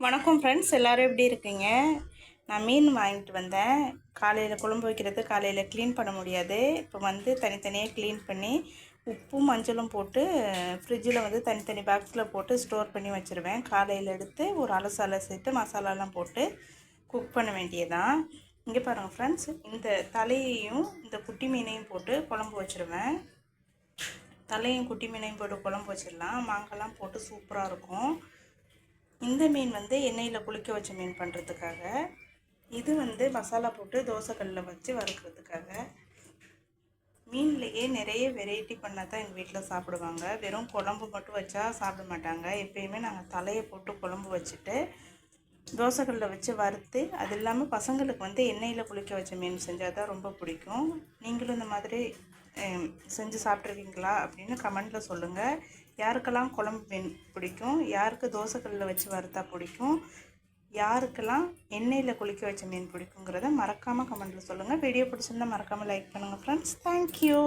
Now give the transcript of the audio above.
வணக்கம் ஃப்ரெண்ட்ஸ், எல்லோரும் எப்படி இருக்கீங்க? நான் மீன் வாங்கிட்டு வந்தேன். காலையில் குழம்பு வைக்கிறது காலையில் க்ளீன் பண்ண முடியாது. இப்போ வந்து தனித்தனியாக க்ளீன் பண்ணி உப்பும் மஞ்சளும் போட்டு ஃப்ரிட்ஜில் வந்து தனித்தனி பாக்ஸில் போட்டு ஸ்டோர் பண்ணி வச்சுருவேன். காலையில் எடுத்து ஒரு அலசிட்டு மசாலாலாம் போட்டு குக் பண்ண வேண்டியதான். இங்கே பாருங்கள் ஃப்ரெண்ட்ஸ், இந்த தலையையும் இந்த குட்டி மீனையும் போட்டு குழம்பு வச்சுருவேன். தலையும் குட்டி மீனையும் போட்டு குழம்பு வச்சிடலாம். மாங்காய்லாம் போட்டு சூப்பராக இருக்கும். இந்த மீன் வந்து எண்ணெயில் குளிக்க வச்ச மீன் பண்ணுறதுக்காக, இது வந்து மசாலா போட்டு தோசைக்கல்லில் வச்சு வறுக்கிறதுக்காக. மீன்லேயே நிறைய வெரைட்டி பண்ணால் தான் எங்கள் வீட்டில் சாப்பிடுவாங்க. வெறும் குழம்பு மட்டும் வச்சா சாப்பிட மாட்டாங்க. எப்பயுமே நாங்கள் தலையை போட்டு குழம்பு வச்சுட்டு தோசைக்கல்லில் வச்சு வறுத்து, அது இல்லாமல் பசங்களுக்கு வந்து எண்ணெயில் குளிக்க வச்ச மீன் செஞ்சால் தான் ரொம்ப பிடிக்கும். நீங்களும் இந்த மாதிரி செஞ்சு சாப்பிட்ருக்கீங்களா அப்படின்னு கமெண்ட்டில் சொல்லுங்கள். யாருக்கெல்லாம் குழம்பு மீன் பிடிக்கும், யாருக்கு தோசைக்கல்லில் வச்சு வறுத்தா பிடிக்கும், யாருக்கெல்லாம் எண்ணெயில் குளிக்க வச்ச மீன் பிடிக்குங்கிறத மறக்காமல் கமெண்ட்டில் சொல்லுங்கள். வீடியோ பிடிச்சிருந்தால் மறக்காமல் லைக் பண்ணுங்கள் ஃப்ரெண்ட்ஸ். தேங்க்யூ.